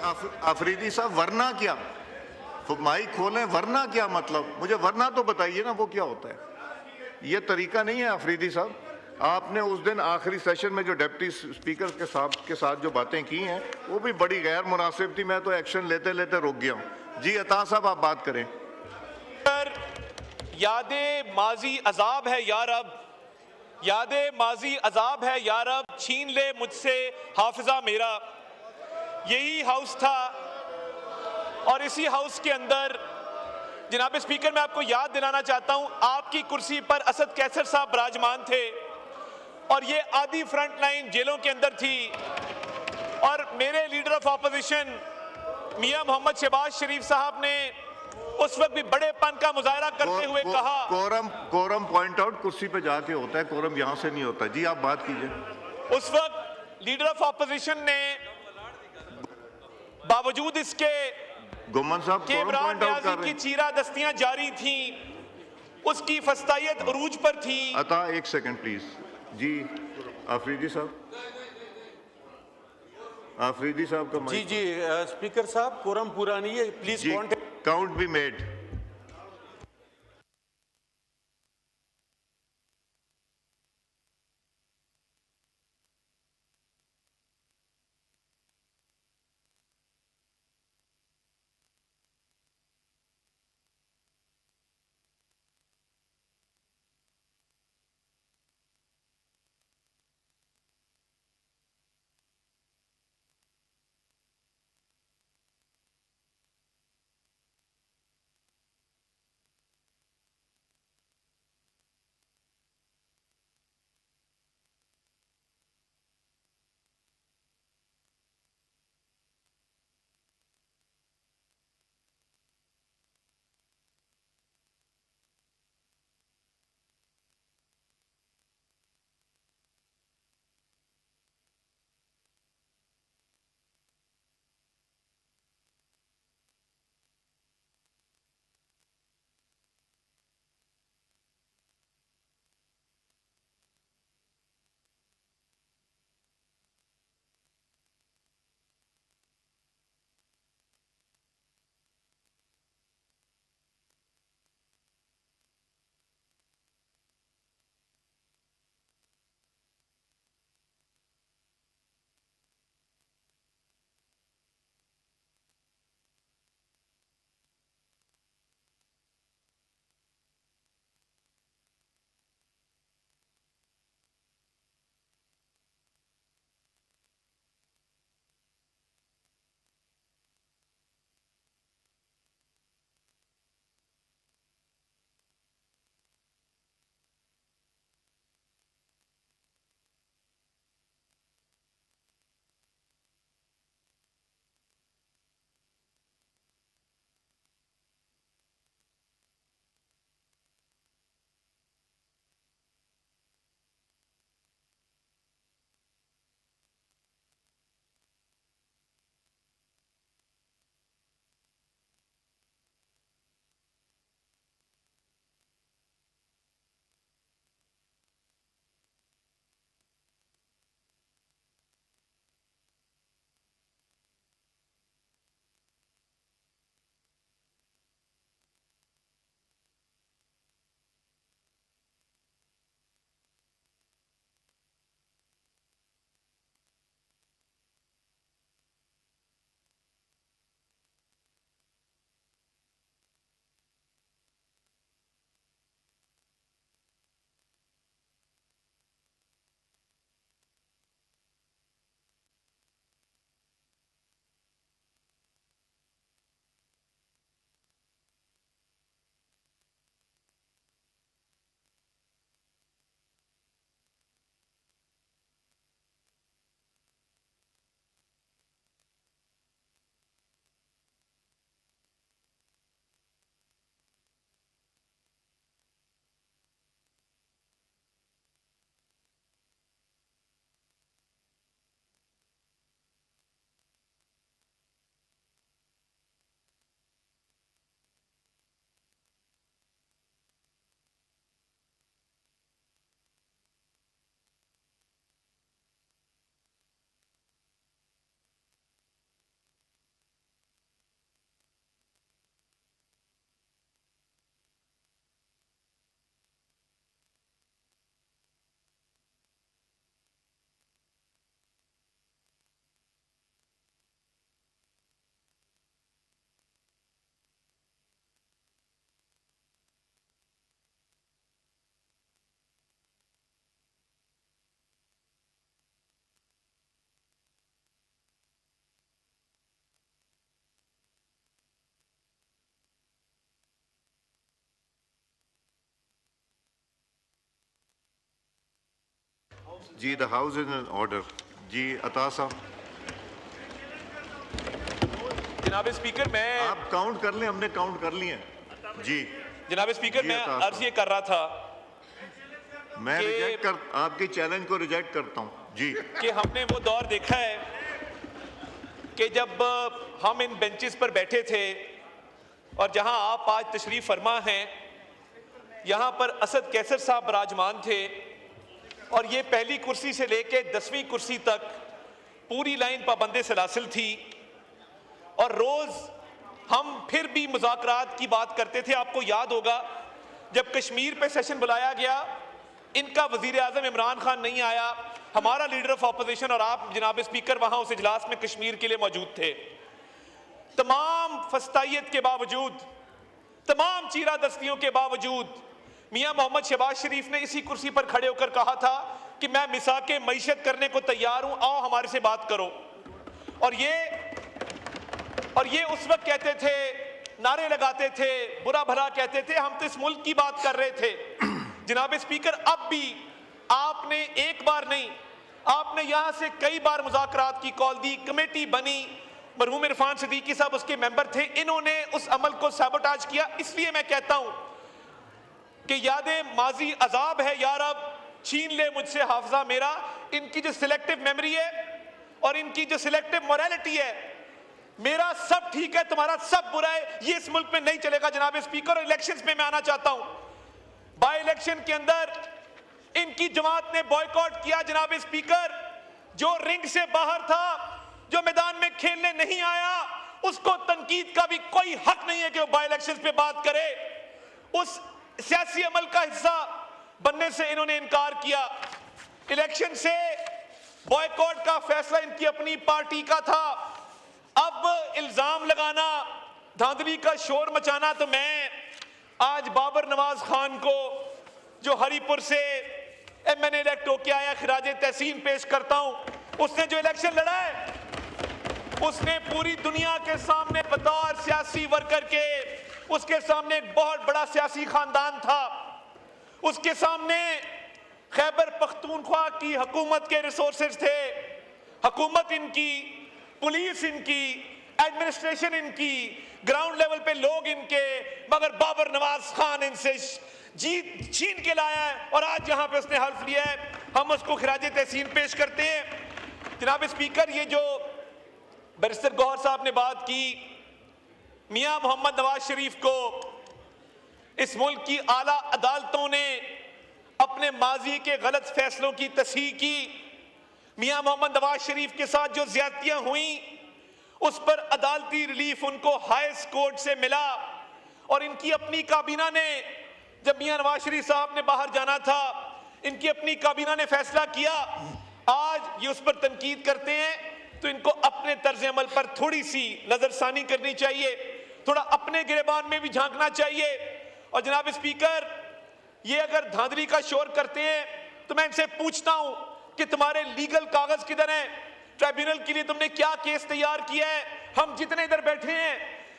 आफरीदी साहब वरना क्या, माइक खोलें, वरना क्या मतलब, मुझे वरना तो बताइए ना वो क्या होता है। ये तरीका नहीं है आफरीदी साहब। आपने उस दिन आखिरी सेशन में जो डिप्टी स्पीकर के साथ जो बातें की हैं वो भी बड़ी गैर मुनासिब थी। मैं तो एक्शन लेते लेते रुक गया हूं। जी अता साहब आप बात करें। यादे माजी अजाब है यार, अब यादे माजी अजाब है यार, अब छीन ले मुझसे हाफिजा मेरा। यही हाउस था और इसी हाउस के अंदर जनाब स्पीकर मैं आपको याद दिलाना चाहता हूं, आपकी कुर्सी पर असद कैसर साहब विराजमान थे और ये आधी फ्रंट लाइन जेलों के अंदर थी और मेरे लीडर ऑफ ऑपोजिशन मियां मोहम्मद शहबाज शरीफ साहब ने उस वक्त भी बड़ेपन का मुजाहरा करते हुए कहा, कोरम पॉइंट आउट कुर्सी पे जाके होता है, कोरम यहां से नहीं होता। जी आप बात कीजिए। उस वक्त लीडर ऑफ ऑपोजिशन ने बावजूद इसके गुम्मन साहब कि इमरान न्याजी की चीरा दस्तियां जारी थी, उसकी फस्तायत उरूज पर थी। अता एक सेकंड प्लीज। जी आफरीदी साहब, आफरीदी साहब का जी जी स्पीकर साहब कोरम पूरा नहीं है, प्लीज काउंट बी मेड। जी, the house is in order. जी, अता साहब, जनाब स्पीकर, मैं आप काउंट कर लें, हमने काउंट कर लिए हैं। जी, जनाब स्पीकर, जी, मैं अता अर्ज ये कर रहा था मैं कि- आपके चैलेंज को रिजेक्ट करता हूं। जी, कि हमने वो दौर देखा है कि जब हम इन बेंचेस पर बैठे थे और जहां आप आज तशरीफ फरमा हैं, यहां पर असद कैसर साहब विराजमान थे और ये पहली कुर्सी से लेके 10वीं कुर्सी तक पूरी लाइन पाबंदे सलासिल थी और रोज हम फिर भी मुज़ाकरात की बात करते थे। आपको याद होगा जब कश्मीर पे सेशन बुलाया गया, इनका वजीर आजम इमरान खान नहीं आया, हमारा लीडर ऑफ ऑपोजिशन और आप जनाब स्पीकर वहां उस इजलास में कश्मीर के लिए मौजूद थे। तमाम फस्तायत के बावजूद, तमाम चीरा दस्तियों के बावजूद मियां मोहम्मद शहबाज शरीफ ने इसी कुर्सी पर खड़े होकर कहा था कि मैं मिसाके मईशत करने को तैयार हूं, आओ हमारे से बात करो। और ये उस वक्त कहते थे, नारे लगाते थे, बुरा भला कहते थे, हम तो इस मुल्क की बात कर रहे थे। जनाब स्पीकर, अब भी आपने एक बार नहीं, आपने यहां से कई बार मुज़ाकरात की कॉल दी, कमेटी बनी, मरहूम इरफान सिद्दीकी साहब उसके मेंबर थे, इन्होंने उस अमल को सैबोटाज किया। इसलिए मैं कहता हूं कि यादे माजी अजाब है यार, अब छीन ले मुझसे हाफजा मेरा। इनकी जो सिलेक्टिव मेमोरी है और इनकी जो सिलेक्टिव मोरालिटी है, मेरा सब ठीक है, तुम्हारा सब बुरा है, ये इस मुल्क में नहीं चलेगा। जनाब स्पीकर, इलेक्शंस में मैं आना चाहता हूं। बाई इलेक्शन के अंदर इनकी जमात ने बॉयकॉट किया। जनाब स्पीकर, जो रिंग से बाहर था, जो मैदान में खेलने नहीं आया, उसको तनकीद का भी कोई हक नहीं है कि वो बाई इलेक्शंस पे बात करे। उस सियासी अमल का हिस्सा बनने से इन्होंने इनकार किया। इलेक्शन से बॉयकॉट का फैसला इनकी अपनी पार्टी का था। अब इल्जाम लगाना, धांधली का शोर मचाना, तो मैं आज बाबर नवाज खान को, जो हरिपुर से एमएनए इलेक्ट होके आया, खिराज तहसीन पेश करता हूं। उसने जो इलेक्शन लड़ा है, उसने पूरी दुनिया के सामने बतौर सियासी वर्कर के, उसके सामने एक बहुत बड़ा सियासी खानदान था, उसके सामने खैबर पख्तूनख्वा की हुकूमत के रिसोर्सेज थे, हुकूमत इनकी, पुलिस इनकी, एडमिनिस्ट्रेशन इनकी, ग्राउंड लेवल पे लोग इनके, मगर बाबर नवाज खान इनसे जीत छीन के लाया है और आज यहां पे उसने हल्फ लिया है। हम उसको खिराज तहसीन पेश करते हैं। जनाब स्पीकर, ये जो बैरिस्टर गौहर साहब ने बात की, मियां मोहम्मद नवाज शरीफ को इस मुल्क की आला अदालतों ने अपने माजी के गलत फैसलों की तस्हीह की। मियां मोहम्मद नवाज शरीफ के साथ जो ज्यादतियां हुई, उस पर अदालती रिलीफ उनको हाईएस्ट कोर्ट से मिला और इनकी अपनी काबीना ने, जब मियां नवाज शरीफ साहब ने बाहर जाना था, इनकी अपनी काबीना ने फैसला किया। आज ये उस पर तनकीद करते हैं तो इनको अपने तर्ज अमल पर थोड़ी सी नजरसानी करनी चाहिए, थोड़ा अपने गिरेबान में भी झांकना चाहिए। और जनाब स्पीकर, ये अगर धांधली का शोर करते हैं तो मैं इनसे पूछता हूं कि तुम्हारे लीगल कागज किधर हैं? ट्राइब्यूनल के लिए तुमने क्या केस तैयार किया है? हम जितने इधर बैठे हैं,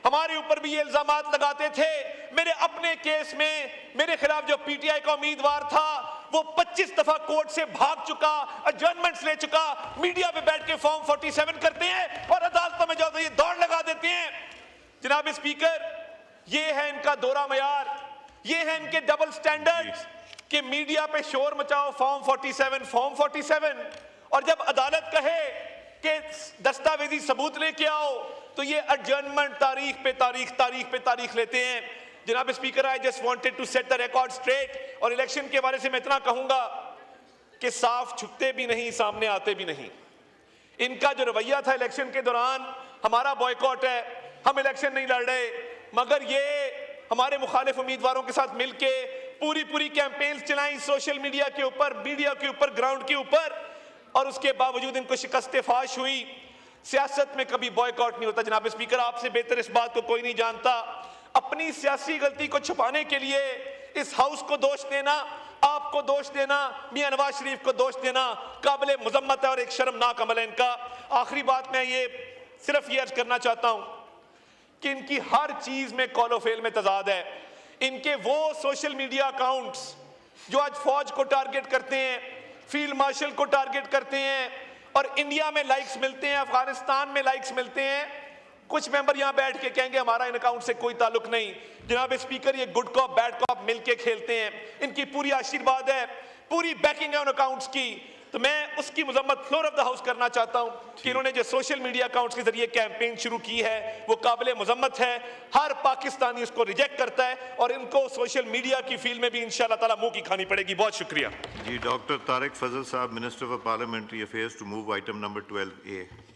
हमारे ऊपर भी ये इल्जामात लगाते थे। मेरे अपने केस में मेरे खिलाफ जो पीटीआई का उम्मीदवार था, वो 25 दफा कोर्ट से भाग चुका, एडजर्नमेंट्स ले चुका, मीडिया पे बैठ के फॉर्म 47 करते हैं और अदालतों में जाओ तो ये दौड़ लगा देते हैं। जनाब स्पीकर, ये है इनका दोहरा मयार, ये है इनके डबल स्टैंडर्ड्स कि मीडिया पे शोर मचाओ, फॉर्म 47, और जब अदालत कहे कि दस्तावेजी सबूत लेके आओ तो ये एडजर्नमेंट तारीख पे तारीख लेते हैं। जनाब speaker, I just wanted to set the record straight. और इलेक्शन के बारे से मैं इतना कहूंगा कि साफ छुपते भी नहीं, सामने आते भी नहीं। इनका जो रवैया था इलेक्शन के दौरान, हमारा बॉयकॉट है, हम इलेक्शन नहीं लड़ रहे, मगर ये हमारे मुखालिफ उम्मीदवारों के साथ मिलके पूरी कैंपेन्स चलाई सोशल मीडिया के ऊपर, मीडिया के ऊपर, ग्राउंड के ऊपर, और उसके बावजूद इनको शिकस्त फाश हुई। सियासत में कभी बॉयकॉट नहीं होता। जनाब स्पीकर, आपसे बेहतर इस बात को कोई नहीं जानता। अपनी सियासी गलती को छुपाने के लिए इस हाउस को दोष देना, आपको दोष देना, मियां नवाज शरीफ को दोष देना काबिल मुजम्मत है और एक शर्मनाक अमल है इनका। आखिरी बात मैं ये सिर्फ ये अर्ज करना चाहता हूं कि इनकी हर चीज में कॉलो फेल में तजाद है। इनके वो सोशल मीडिया अकाउंट्स जो आज फौज को टारगेट करते हैं, फील्ड मार्शल को टारगेट करते हैं और इंडिया में लाइक्स मिलते हैं, अफगानिस्तान में लाइक्स मिलते हैं। कुछ मेंबर यहां बैठ के कहेंगे हमारा इन अकाउंट से कोई ताल्लुक नहीं। जनाब स्पीकर, ये गुड कॉप बैड कॉप मिलके खेलते हैं, इनकी पूरी आशीर्वाद है, पूरी बैकिंग है उन अकाउंट्स की। तो मैं उसकी मजम्मत फ्लोर ऑफ द हाउस करना चाहता हूं कि इन्होंने जो सोशल मीडिया अकाउंट्स के जरिए कैंपेन शुरू की है वो काबिल मजम्मत है। हर पाकिस्तानी उसको रिजेक्ट करता है और इनको सोशल मीडिया की फील्ड में भी इंशाल्लाह ताला मुंह की खानी पड़ेगी। बहुत शुक्रिया जी। डॉक्टर तारिक फजल साहब, minister for parliamentary affairs, to move item number 12A।